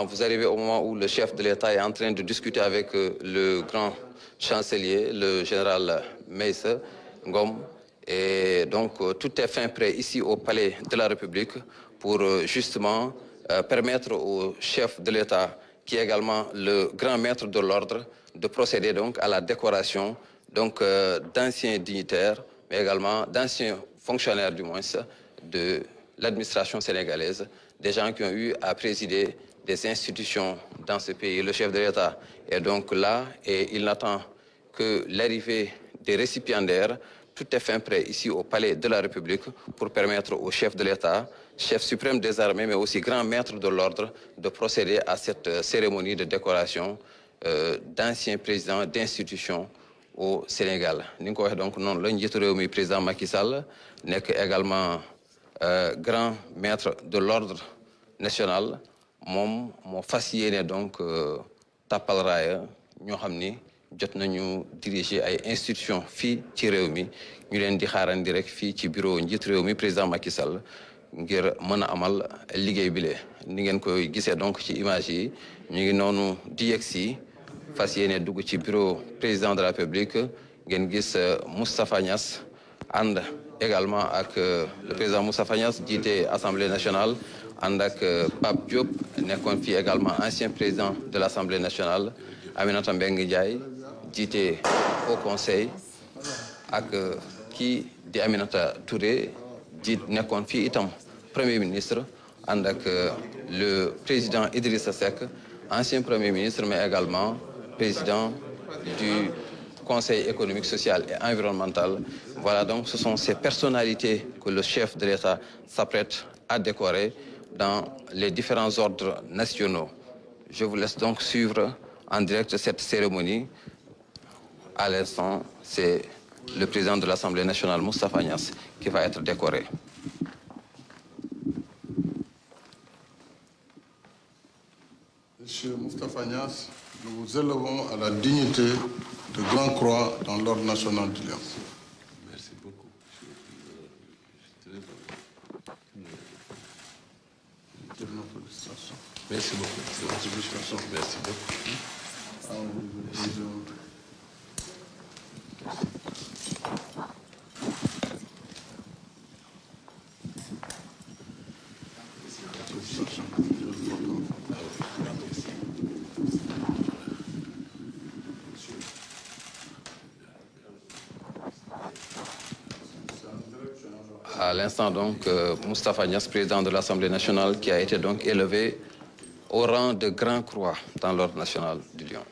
Vous arrivez au moment où le chef de l'État est en train de discuter avec le grand chancelier, le général Meïsse Ngom. Et donc, tout est fin prêt ici au Palais de la République pour justement permettre au chef de l'État, qui est également le grand maître de l'ordre, de procéder donc à la décoration d'anciens dignitaires, mais également d'anciens fonctionnaires du moins de l'administration sénégalaise, des gens qui ont eu à présider des institutions dans ce pays. Le chef de l'État est donc là et il n'attend que l'arrivée des récipiendaires. Tout est fin prêt ici au Palais de la République pour permettre au chef de l'État, chef suprême des armées, mais aussi grand maître de l'ordre, de procéder à cette cérémonie de décoration d'anciens présidents d'institutions au Sénégal. Nous avons donc le président Macky Sall, également grand maître de l'ordre national, mon fas yéene donc tàppal raaya ñoo xam ni jot nañu diriger ay institutions fii ci réew mi ñu leen di xaarandi rek fii ci bureau njiit réew mi président Macky Sall ngir mën a amal liggéey bile ni ngeen koy gisee donc ci image yi ñu ngi noonu di yegg si fas yéene dugg ci bureau président de la République ngeen gis Moustapha Niasse ànd également avec le président Moustapha Niasse jiite Assemblée nationale ànd ak Pape Diop nekkoon fii également ancien président de l'Assemblée nationale Aminata Mbengue Ndiaye jiite au conseil ak kii di Aminata Touré jiit nekkoon fii itam premier ministre ànd ak le président Idrissa Seck ancien premier ministre mais également président du Conseil économique, social et environnemental. Voilà, donc ce sont ces personnalités que le chef de l'État s'apprête à décorer dans les différents ordres nationaux. Je vous laisse donc suivre en direct cette cérémonie. À l'instant, c'est le président de l'Assemblée nationale, Moustapha Niasse, qui va être décoré. Monsieur Moustapha Niasse, nous vous élevons à la dignité de Grand Croix dans l'Ordre national du Lion. Merci beaucoup. Merci beaucoup. Merci beaucoup. À l'instant donc, Moustapha Niasse, président de l'Assemblée nationale, qui a été donc élevé au rang de Grand Croix dans l'Ordre national du Lion.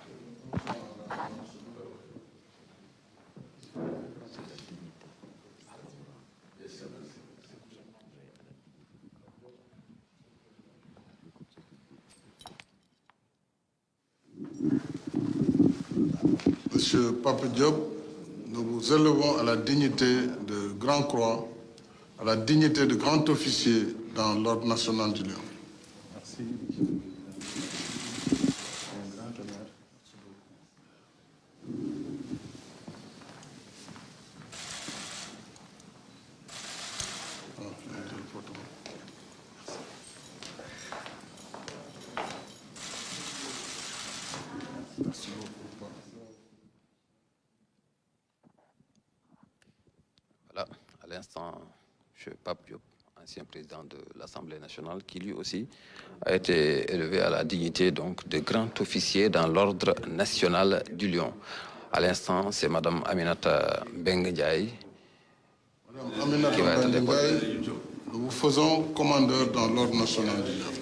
Monsieur Pape Diop, nous vous élevons à la dignité de Grand Croix, à la dignité de grand officier dans l'Ordre national du Lion. Merci. Un grand honneur. Merci beaucoup. Voilà, à l'instant, M. Pape Diop, ancien président de l'Assemblée nationale, qui lui aussi a été élevé à la dignité donc, de grand officier dans l'Ordre national du Lion. À l'instant, c'est Mme Aminata Mbengue Ndiaye qui va être décorée. Nous vous faisons commandeur dans l'Ordre national du Lion.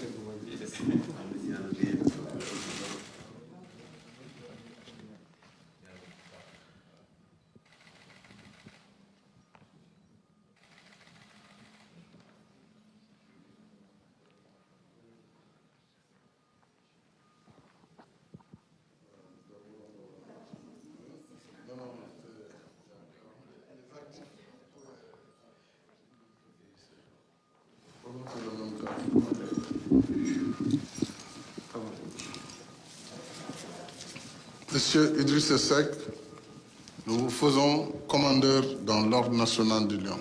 Monsieur Idrissa Seck, nous vous faisons commandeur dans l'Ordre national du Lion.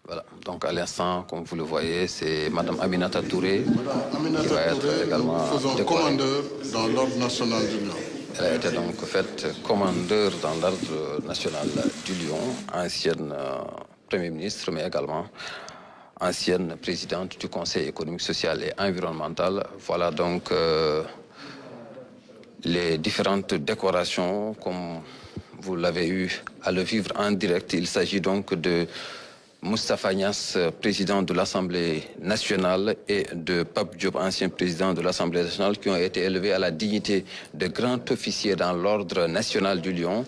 Voilà, donc à l'instant, comme vous le voyez, c'est Madame Aminata Touré qui va Aminata être Touré, également nous faisons décorée. commandeur dans l'Ordre national du Lion. Elle a été donc faite commandeur dans l'Ordre national du Lion, ancienne Premier ministre, mais également ancienne présidente du Conseil économique, social et environnemental. Voilà donc les différentes décorations, comme vous l'avez eu à le vivre en direct. Il s'agit donc de Moustapha Niasse, président de l'Assemblée nationale, et de Pape Diop, ancien président de l'Assemblée nationale, qui ont été élevés à la dignité de grand officier dans l'Ordre national du Lion.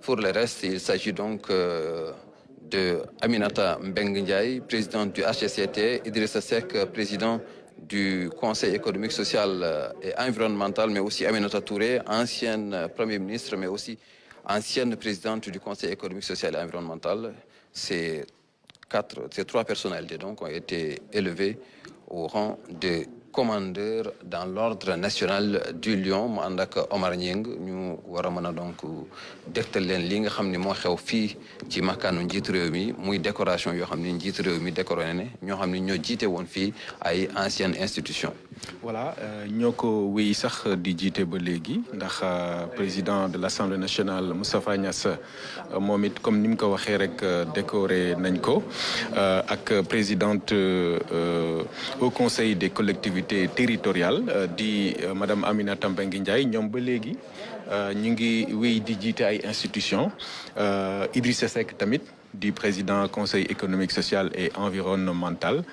Pour le reste, il s'agit donc de Aminata Mbengue Ndiaye, présidente du HCCT, Idrissa Seck, président du Conseil économique, social et environnemental, mais aussi Aminata Touré, ancienne Premier ministre, mais aussi ancienne présidente du Conseil économique, social et environnemental. Ces trois personnalités donc ont été élevées au rang de commandeur dans l'Ordre national du Lion. mu ànd ak Omar Nying ñu war a mën a donc dégtal leen li nga xam ne moo xew fii ci makkaanu njiitu réew mi muy décoration yoo xam ne njiitu réew mi décoré ne ñoo xam ne ñoo jiite woon fii ay anciennes institutions. Voilà, ñoo ko wéy sax di jiite ba léegi ndax président de l'Assemblée nationale Moustapha Niasse moom it comme ni mu ko waxee rek décoré nañ ko ak présidente au conseil des collectivités territoriales di madame Aminata Mbengue Ndiaye ñoom ba léegi ñu ngi wéy di jiite ay institutions Idrissa Seck tamit di président conseil économique, social et environnemental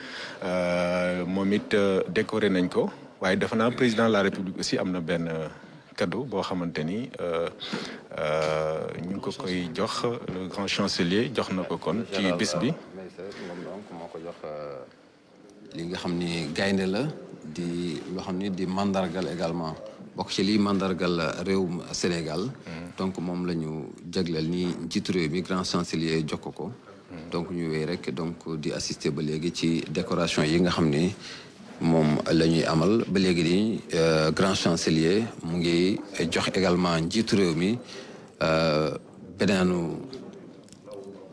moom it décoré nañ ko waaye dafa naa président de la république aussi am na benn cadeau boo xamante ni ñu ngi ko koy jox le grand chancelier jox na ko kon ci bés bi. moom donc moo ko jox li nga xam ni gaynde la di loo xam ni di mandargal également bokk ci lii mandargal réewum Sénégal. donc moom la ñu jagleel ni njiitu réew mi grand chancelier jox ko. donc ñu wéy rek donc di assister ba léegi ci décoration yi nga xam ni moom la ñuy amal ba léegi nii grand chancelier mu ngi jox également njiitu réew mi beneenu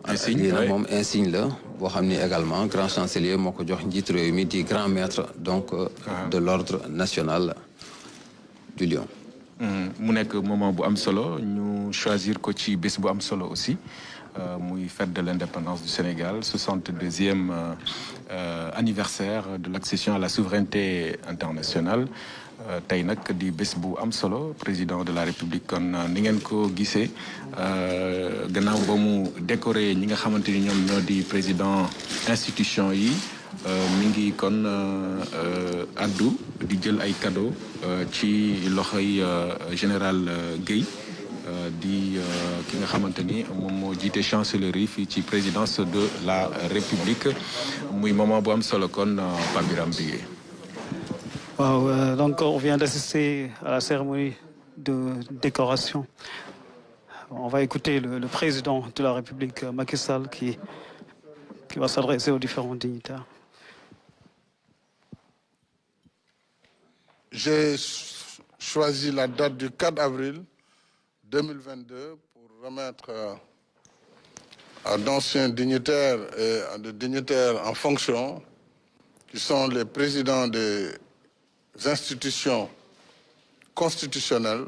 insigne nag moom insigne la boo xam ni également grand chancelier moo ko jox njiitu réew mi di grand maître donc de l'ordre national du Lion. mu nekk moment bu am solo ñu choisir ko ci bés bu am solo aussi muy fête de l'indépendance du Sénégal 62e anniversaire de l'accession à la souveraineté internationale tey nag di bés bu am solo président de la République kon ni ngeen ko gisee gannaaw ba mu décoré ñi nga xamante ni ñoom ñoo di président institution yi mi ngi kon addu di jël ay cadeau ci loxoy général Guèye di ki nga xamante ni moom moo jiite chancellerie fii ci présidence de la République muy moment bu am solo kon Pape Birame Bigué. Wow, donc on vient d'assister à la cérémonie de décoration. On va écouter le président de la République, Macky Sall, qui va s'adresser aux différents dignitaires. J'ai choisi la date du 4 avril 2022 pour remettre à d'anciens dignitaires et à des dignitaires en fonction, qui sont les présidents des institutions constitutionnelles.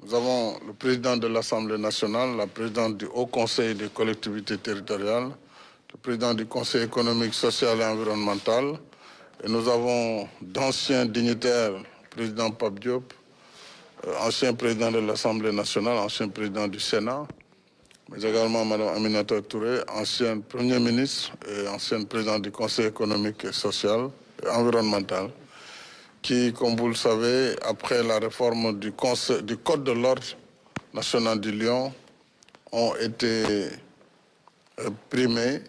Nous avons le président de l'Assemblée nationale, la présidente du Haut Conseil des collectivités territoriales, le président du Conseil économique, social et environnemental. Et nous avons d'anciens dignitaires, président Pape Diop, ancien président de l'Assemblée nationale, ancien président du Sénat, mais également Mme Aminata Touré, ancienne Premier ministre et ancienne présidente du Conseil économique et social et environnemental, qui, comme vous le savez, après la réforme du Code de l'ordre national du Lion, ont été primés,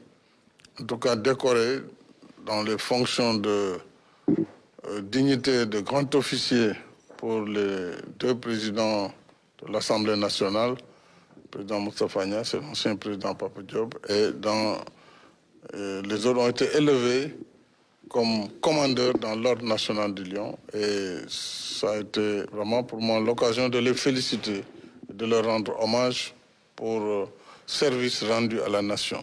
en tout cas décorés dans les fonctions de dignité de grand officier pour les deux présidents de l'Assemblée nationale, le président Moustapha Niasse et l'ancien président Pape Diop, et dans Les autres ont été élevés comme commandeurs dans l'Ordre national du Lion. Et ça a été vraiment pour moi l'occasion de les féliciter, de leur rendre hommage pour service rendu à la nation.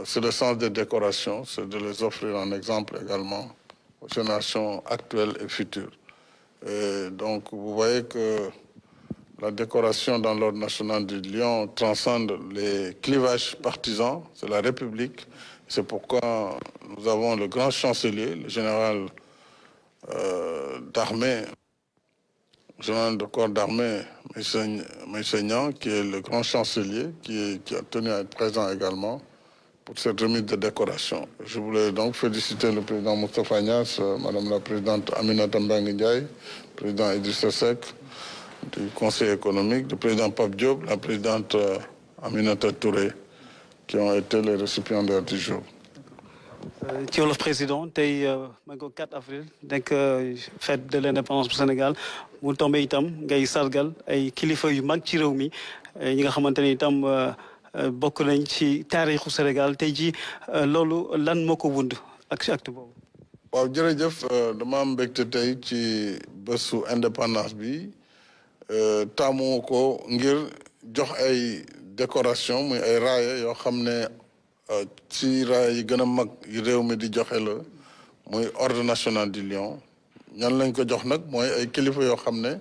C'est le sens des décorations, c'est de les offrir en exemple également aux générations actuelles et futures. Et donc vous voyez que la décoration dans l'Ordre national du Lion transcende les clivages partisans, c'est la République. C'est pourquoi nous avons le grand chancelier, le général d'armée, général de corps d'armée, Meissegnan, qui est le grand chancelier, qui a tenu à être présent également pour cette remise de décoration. Je voulais donc féliciter le président Moustapha Niasse, madame la présidente Aminata Mbengue Ndiaye, le président Idrissa Seck du Conseil économique, le président Pape Diop, la présidente Aminata Touré, qui ont été les récipiendaires du jour. ci wolof président tey ma ko 4 avril nekk fête de l'indépendance du Sénégal mu tombé itam ngay sargal ay kilifa yu mag ci réew mi ñi nga xamante ni itam bokk nañ ci taarixu Sénégal tey ji loolu lan moo ko wund ak ci acte boobu. waaw jërëjëf dama am mbégte tey ci bésu indépendance bi taamu ko ngir jox ay décoration muy ay raaya yoo xam ne ci raaya yi gën a mag yi réew mi di joxe la muy ordre national du Lion ñan lañ ko jox nag mooy ay kilifa yoo xam ne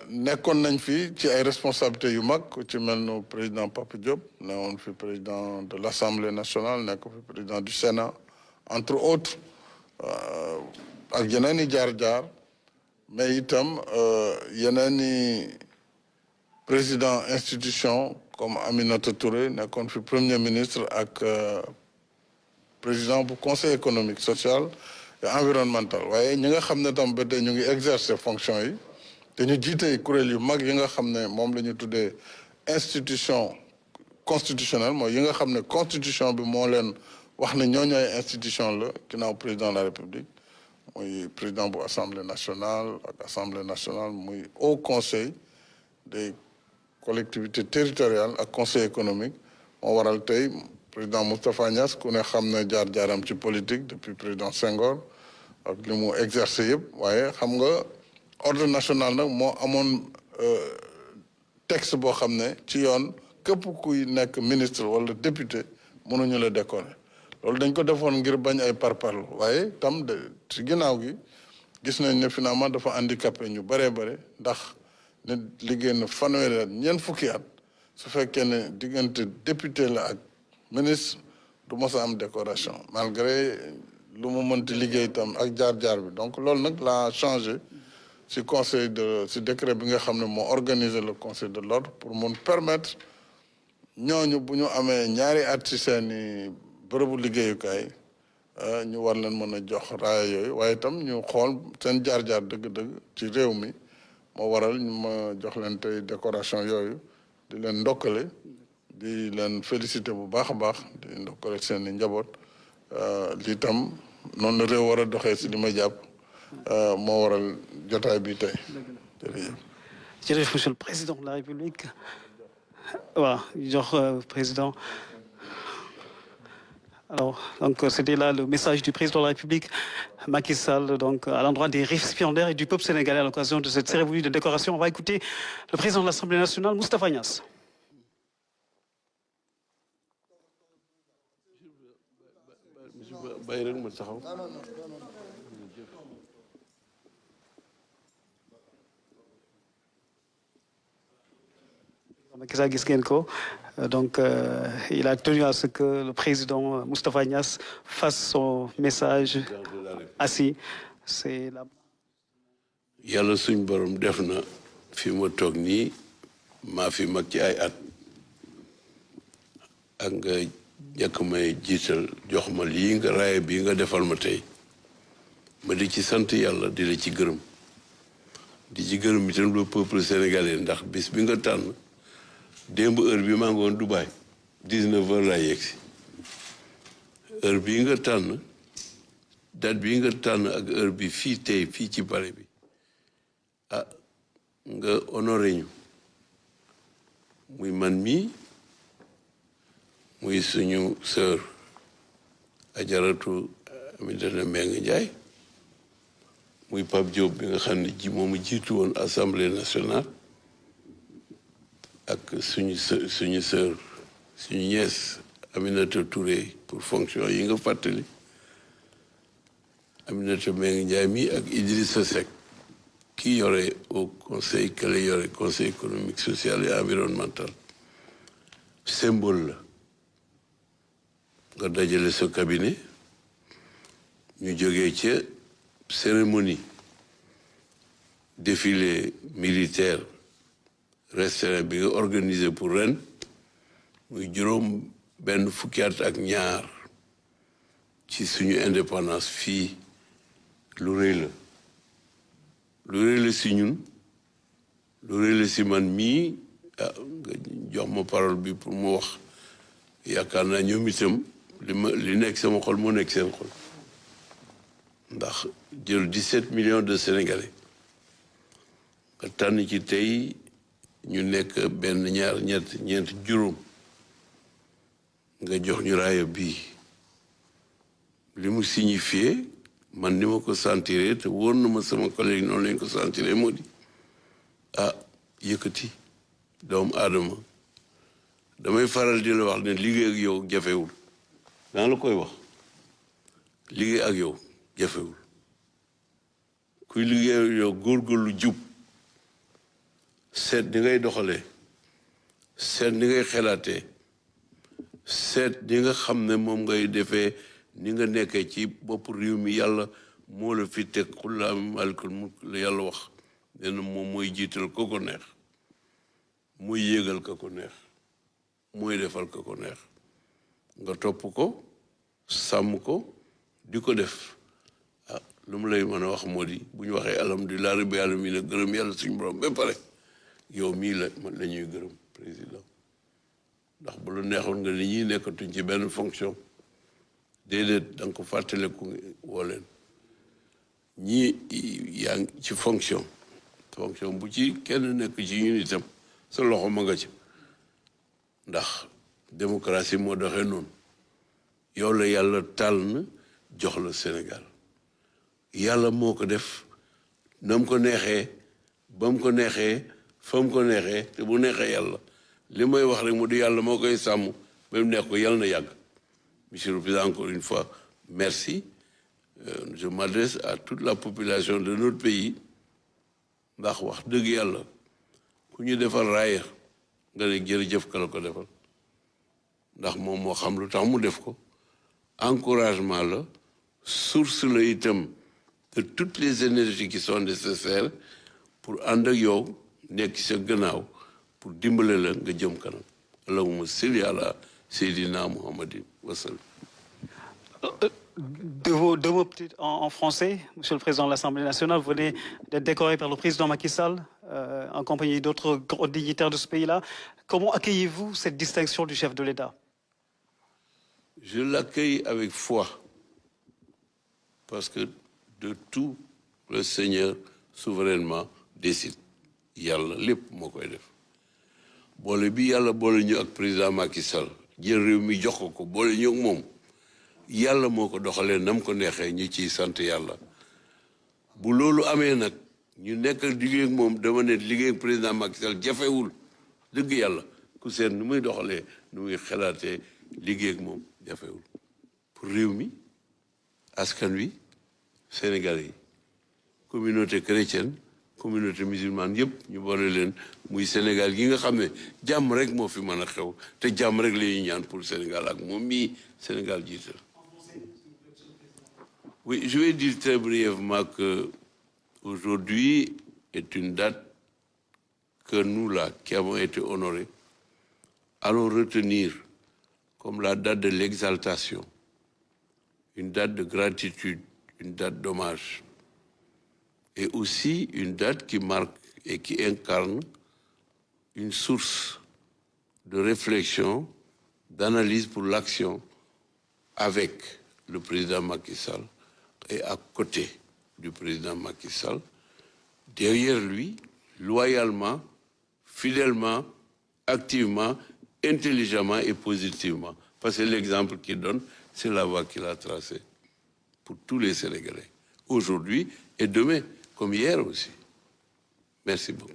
nekkoon nañ fi ci ay responsabilités yu mag ci mel nu président Papa Diop ne woon fi président de l'Assemblée nationale nekk fi président du Sénat entre autres ak yeneen i jaar-jaar mais itam yeneen i président institution comme Aminata Touré nekkoon fi premier ministre ak président bu conseil économique social et environnemental waaye ñi nga xam ne tam ba tey ñu ngi exercer fonction yi te ñu jiite kuréel yu mag yi nga xam ne moom la ñu tuddee institution constitutionnelle mooy yi nga xam ne constitution bi moo leen wax ne ñooñu ay institution la ginnaaw président de la République muy président bu assemblée nationale ak assemblée nationale muy haut conseil des collectivités territoriales ak conseil économique moo waral tey président Moustapha Niasse ku ne xam ne jaar-jaaram ci politique depuis président Senghor ak li mu exercer yëpp waaye xam nga ordre national nag moo amoon texte boo xam ne ci yoon képp kuy nekk ministre wala député mënuñu la décorer loolu dañ ko defoon ngir bañ ay parparlo waaye tam ci ginnaaw gi gis nañ ne finalement dafa handicapé ñu bëree bëri ndax ne liggéey na fanweeri at ñeent fukki at su fekkee ne diggante député la ak ministre du mos a am décoration malgré lu mu mënti liggéey itam ak jaar-jaar bi donc loolu nag la changé ci ci décret bi nga xam ne moo organiser le conseil de l'ordre pour mun permettre ñooñu bu ñu amee ñaari at ci seeni bërëbu liggéeyukaay ñu war leen mën a jox raaya yooyu waaye itam ñu xool seen jaar-jaar dëgg-dëgg ci réew mi moo waral ñu ma jox leen tey décoration yooyu di leen ndokkale di leen féliciter bu baax a baax di ndokkale seen i njaboot lii tam noonu la réew war a doxee si li ma jàpp moo waral jotaay bi tey jërëjëf. Jërëjëf monsieur le président de la République waaw jox président. Alors, donc, c'était là le message du président de la République, Macky Sall, donc, à l'endroit des récipiendaires et du peuple sénégalais à l'occasion de cette cérémonie de décoration. On va écouter le président de l'Assemblée nationale, Moustapha Niasse. Macky Sall gis ngeen ko donc il a tenu à ce que le président Moustapha Niasse fasse son message assis. C'est la. yàlla suñ borom def na fi ma toog nii maa fi mag ci ay at ak nga njëkk may jiital jox ma lii nga raaya bii nga defal ma tey ma di ci sant yàlla di la ci gërëm di ci gërëm itam le peuple sénégalais ndax bis bi nga tànn démb heure bi maa ngi woon Dubaï 19h laa yegg si heure bii nga tànn date bii nga tànn ak heure bi fii tey fii ci palais bi ah nga honoré ñu muy man mii muy muy suñu sœur Ajaratu Aminata Mbengue Ndiaye muy Pape Diop bi nga xam ne moomu jiitu woon assemblée nationale ak suñu sœur suñu nièce Aminata Touré pour fonction yi nga fàttali Aminata Mbengue Ndiaye mi ak Idrissa Seck ki yore au conseil que lay yore conseil économique social et environnemental symbole la nga dajale sa cabinet ñu jógee ca cérémonie défilé militaire restaurant bi nga organisé pour ren muy juróom benn fukki at ak ñaar ci suñu indépendance fii lu rëy la si ñun lu rëy la si man mii nga jox ma parole bi pour mu wax yaakaar naa ñoom itam li nekk sama xol moo nekk seen xol ndax jël 17 millions de Sénégalais nga tànn ci tey ñu nekk benn ñaar ñeent juróom nga jox ñu raaya bii li mu signifié man ni ma ko sentiré te wóor na ma sama collègue noonu lañ ko sentiré moo di yëkkati doomu aadama damay faral di la wax ne liggéey ak yow jafewul danga la koy wax liggéey ak yow jafewul kuy liggéey ak yow góorgóorlu jub seet ni ngay doxalee seet ni ngay xelaatee seet ni nga xam ne moom ngay defee ni nga nekkee ci bopp réew mi yàlla moo la fi teg qul laa maalikul mulk la yàlla wax nee na moom mooy jiital ko ko neex mooy yéegal ka ko neex mooy defal ka ko neex nga topp ko sàmm ko di ko def lu mu lay mën a wax moo di bu ñu waxee alhamdulilah rabbi alamin gërëm yàlla suñu borom ba pare yow mii la ñuy gërëm président ndax bu la neexoon nga ni ñi nekkatuñ ci benn fonction déedéet da nga ko fàttaleku woo leen ñii yaa ngi ci fonction bu ci kenn nekk ci ñun itam sa loxo ma nga ci ndax démocratie moo doxee noonu yow la yàlla tànn jox la Sénégal yàlla moo ko def na mu ko neexee ba mu ko neexee fa mu ko neexee te bu neexee yàlla li may wax rek mu di yàlla moo koy sàmm ba mu neex ko yàlla na yàgg. Monsieur le Président, encore une fois, merci. Je m'adresse à toute la population de notre pays ndax wax dëgg yàlla ku ñu defal raaya nga ne jërëjëf ka la ko defal ndax moom moo xam lu tax mu def ko encouragement la source la itam de toutes les énergies qui sont nécessaires pour ànd ak yow nekk sa gannaaw pour dimbale la nga jëm kanam allahumma salli ala Seydina Muhammadin wassalam. Deux mots peut-être en français. Monsieur le Président de l'Assemblée nationale, vous venez d'être décoré par le président Macky Sall, en compagnie d'autres grands dignitaires de ce pays-là. Comment accueillez-vous cette distinction du chef de l'État? Je l'accueille avec foi, parce que de tout, le Seigneur souverainement décide. Yàlla lépp moo koy def boole bi yàlla boole ñu ak président Macky Sall jël réew mi jox ko boole ñu ak moom yàlla moo ko doxalee nam ko neexee ñu ciy sant yàlla bu loolu amee nag ñu nekk liggéey ak moom dama ne liggéey ak président Macky Sall jafewul dëgg yàlla ku seet nu muy doxalee nu muy xalaatee liggéey ak moom jafewul pour réew mi askan wi Sénégalais yi communauté chrétienne communauté musulmane yëpp ñu boole leen muy Sénégal gi nga xam ne jàmm rek moo fi mën a xew te jàmm rek la ñuy ñaan pour Sénégal ak moom mii Sénégal jiital. Oui, je vais dire très brièvement que aujourd'hui est une date que nous là qui avons été honorés allons retenir comme la date de l'exaltation, une date de gratitude, une date d'hommage. Et aussi une date qui marque et qui incarne une source de réflexion, d'analyse pour l'action avec le président Macky Sall et à côté du président Macky Sall, derrière lui, loyalement, fidèlement, activement, intelligemment et positivement, Parce que l'exemple qu'il donne, c'est la voie qu'il a tracée pour tous les Sénégalais, aujourd'hui et demain, comme hier aussi. Merci beaucoup.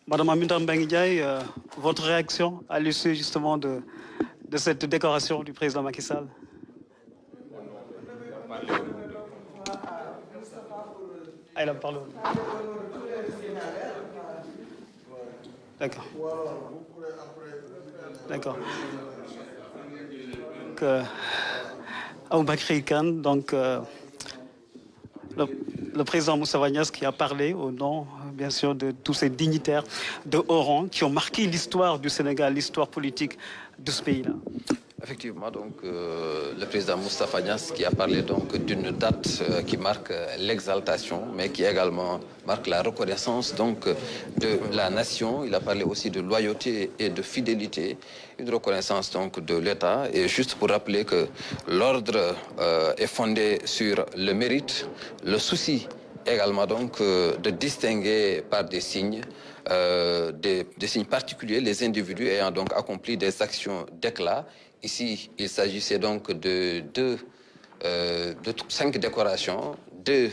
Madame Aminata Mbengue Ndiaye, votre réaction à l'issue justement de cette décoration du président Macky Sall? Ah, il a parlé. D'accord. D'accord. Aboubakry Kane, donc le président Moustapha Niasse qui a parlé au nom, bien sûr, de tous ces dignitaires de haut rang qui ont marqué l'histoire du Sénégal, l'histoire politique de ce pays-là. Effectivement, donc, le président Moustapha Niasse qui a parlé donc d'une date qui marque l'exaltation, mais qui également marque la reconnaissance donc de la nation. Il a parlé aussi de loyauté et de fidélité, une reconnaissance donc de l'État. Et juste pour rappeler que l'ordre est fondé sur le mérite, le souci également donc de distinguer par des signes signes particuliers les individus ayant donc accompli des actions d'éclat. Ici, il s'agissait donc de 5 décorations, 2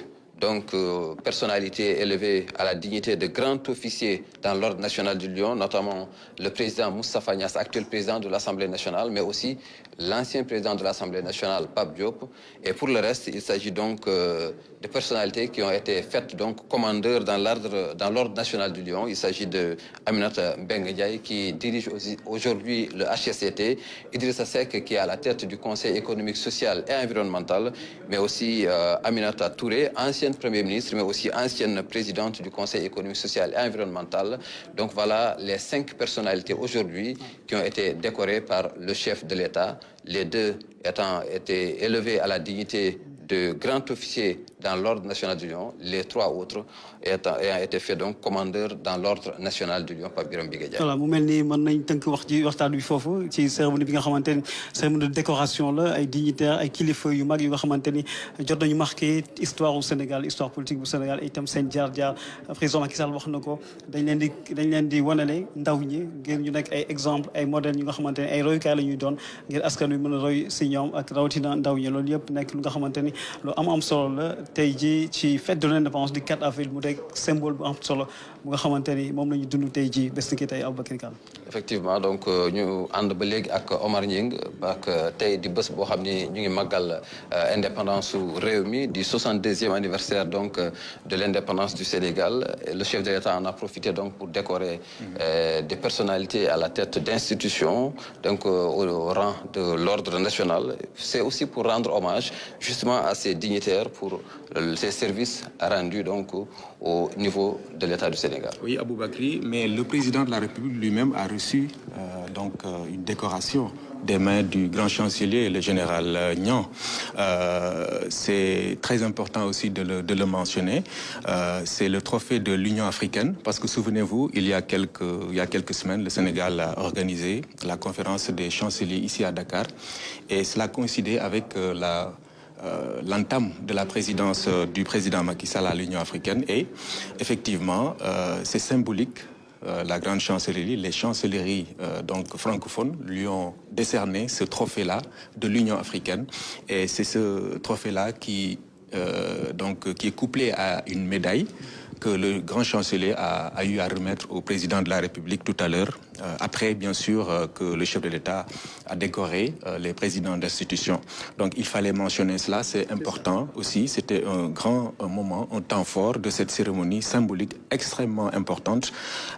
personnalités élevées à la dignité de grand officier dans l'ordre national du Lion, notamment le président Moustapha Niasse, actuel président de l'Assemblée nationale, mais aussi l'ancien président de l'Assemblée nationale, Pape Diop. Et pour le reste, il s'agit donc de personnalités qui ont été faites donc commandeurs dans l'ordre national du Lion. Il s'agit de Aminata Mbengue Ndiaye qui dirige aujourd'hui le HCCT, Idrissa Seck qui est à la tête du Conseil économique, social et environnemental, mais aussi Aminata Touré, ancienne Premier ministre, mais aussi ancienne présidente du Conseil économique, social et environnemental. Donc voilà les 5 personnalités aujourd'hui qui ont été décorées par le chef de l'État, les 2 ayant été élevés à la dignité de grand officier dans l'ordre national du Lion, les 3 autres ayant été faits donc commandeurs dans l'ordre national du Lion par Birame Bigué. Voilà, mu mel ni mën nañ tënk wax ji waxtaan wi foofu ci cérémonie bi nga xamante ni cérémonie de décoration la ay dignitaires ay kilifa yu mag yu nga xamante ni jot nañu marqué histoire du Sénégal, histoire politique bu Sénégal itam seen jaar-jaar. Président Macky Sall wax na ko dañ leen di wanale ndaw ñi ngir ñu nekk ay exemple ay modèles yu nga xamante ni ay royukaay la ñuy doon ngir askan wi mën a roy si ñoom ak rawatina ndaw ñi. Loolu yëpp nekk lu nga xamante ni lu am solo la tey ji ci fête de l'indépendance du 4 avril mu nekk symbole bu am solo bu nga xamante ni moom la ñu dund tey ji bés ni ki tey Aboubakry Kane. Effectivement, donc ñu ànd ba léegi ak Omar Nying ak tey di bés boo xam ni ñu ngi màggal indépendance su réew mi di 62e anniversaire donc de l'indépendance du Sénégal. Et le chef de l'État en a profité donc pour décorer des personnalités à la tête d'institutions donc au rang de l'ordre national. C'est aussi pour rendre hommage justement à ces dignitaires pour ces services rendus donc au niveau de l'État du Sénégal. Oui, Aboubakry, mais le président de la République lui-même a reçu une décoration des mains du grand chancelier, le général Niang. C'est très important aussi de le mentionner. C'est le trophée de l'Union africaine, parce que souvenez-vous, il y a quelques semaines, le Sénégal a organisé la conférence des chanceliers ici à Dakar, et cela coïncidait avec l'entame de la présidence du président Macky Sall à l'Union africaine. Et effectivement, c'est symbolique. La grande chancellerie, les chancelleries donc francophones lui ont décerné ce trophée-là de l'Union africaine. Et c'est ce trophée-là qui est couplé à une médaille que le grand chancelier a eu à remettre au président de la République tout à l'heure, après bien sûr que le chef de l'État a décoré les présidents d'institutions. Donc il fallait mentionner cela, c'est important aussi, c'était un grand moment, un temps fort de cette cérémonie symbolique extrêmement importante,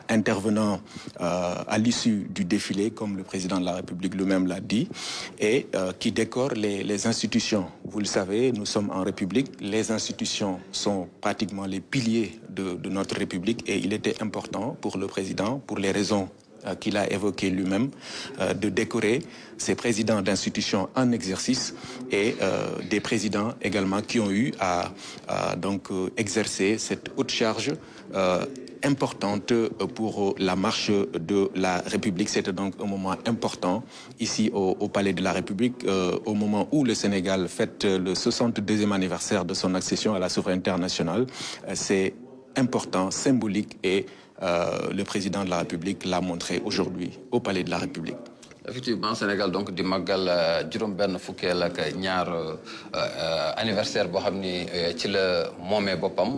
intervenant à l'issue du défilé, comme le président de la République lui-même l'a dit, et qui décore les institutions. Vous le savez, nous sommes en République, les institutions sont pratiquement les piliers de notre République, et il était important pour le président, pour les raisons qu'il a évoquées lui-même, de décorer ces présidents d'institutions en exercice et des présidents également qui ont eu à exercer cette haute charge importante pour la marche de la République. C'était donc un moment important ici au Palais de la République, au moment où le Sénégal fête le 62e anniversaire de son accession à la souveraineté nationale. C'est important, symbolique, et le président de la République l'a montré aujourd'hui au Palais de la République. effectivement Sénégal donc di màggal juróom-benn fukkeel ak ñaar anniversaire boo xam ni ci la moomee boppam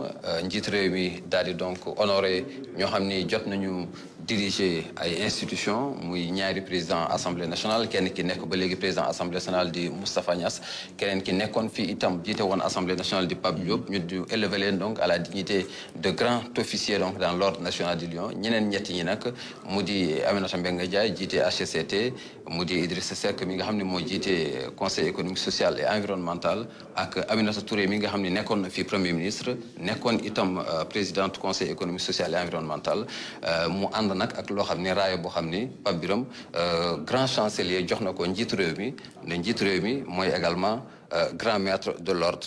njiit réew mi daal di donc honoré ñoo xam ni jot nañu diriger ay institutions muy ñaari président assemblée nationale kenn ki nekk ba léegi président assemblée nationale di Moustapha Niass keneen ki nekkoon fii itam jiite woon assemblée nationale di Pape Diop ñu di élever leen donc à la dignité de grand officier donc dans l'ordre national du Lion ñeneen ñetti ñi nag mu di Aminata Mbengue Ndiaye jiite HCCT mu di Idrissa Seck mi nga xam ne moo jiite conseil économique social et environnemental ak Aminata Touré mi nga xam ne nekkoon na fi premier ministre nekkoon itam présidente conseil économique social et environnemental mu ànd nag ak loo xam ne raaya boo xam ni Pape Birame grand chancelier jox na ko njiitu réew mi ne njiitu réew mi mooy également grand maître de l'ordre.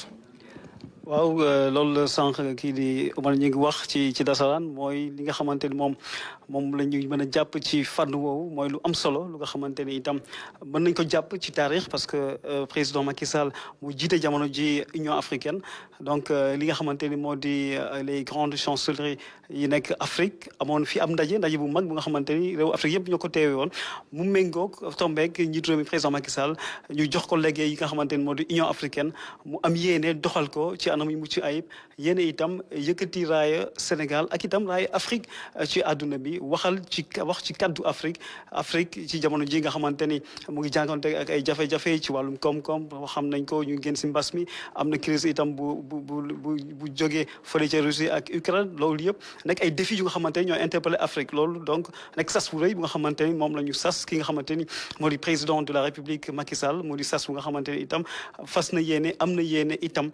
waaw loolu la sànq kii di Omar ñu ngi wax ci dasaraan mooy li nga xamante ni moom la ñuy mën a jàpp ci fànn woowu mooy lu am solo lu nga xamante ni itam mën nañ ko jàpp ci taarix parce que président Macky Sall mu jiite jamono ji Union africaine donc li nga xamante ni moo di les grandes chancelleries yi nekk Afrique amoon fi am ndaje bu mag bu nga xamante ni réew Afrique yëpp ñoo ko teewe woon mu méngoog tombeeg njiitu réew mi président Macky Sall ñu jox ko léegi yi nga xamante ni moo di Union africaine mu am yéene doxal ko ci anam yu mucc ayib yéene itam yëkkati raaya Sénégal ak itam raaya Afrique ci àdduna bi wax ci kaddu Afrique ci jamono ji nga xamante ni mu ngi jànkonte ak ay jafe-jafe ci wàllum koom-koom xam nañ ko ñu génn si mbas mi am na crise itam bu jógee fële ca Russie ak Ukraine loolu yëpp nekk ay défis yu nga xamante ni ñooy interpellé Afrique loolu donc nekk sas bu rëy bu nga xamante ni moom la ñu sas ki nga xamante ni moo di président de la République Macky Sall moo di sas bu nga xamante ni itam fas na yéene am na yéene itam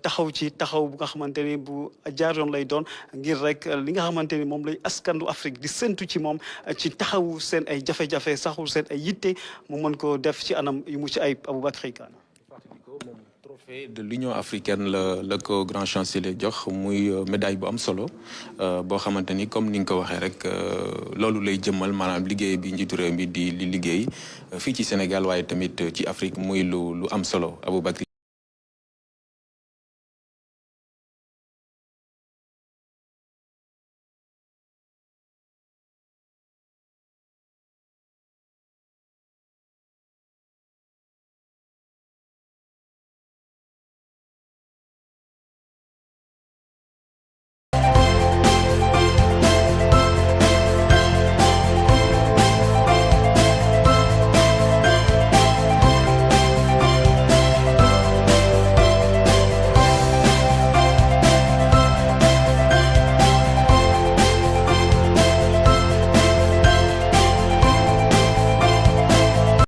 taxaw bu nga xamante ni bu jaar yoon lay doon ngir rek li nga xamante ni moom lay askandu Afrique di séntu ci moom ci taxawu seen ay jafe-jafe saxul seen ay yitte mu mën ko def ci anam yu mucc ayib Aboubacry Kane. trophée de l'Union africaine la ko grand chancelier jox muy médaille bu am solo boo xamante ni comme ni nga ko waxee rek loolu lay jëmmal maanaam liggéey bi njiitu réew mi di li liggéey fii ci Sénégal waaye tamit ci Afrique muy lu am solo Aboubacry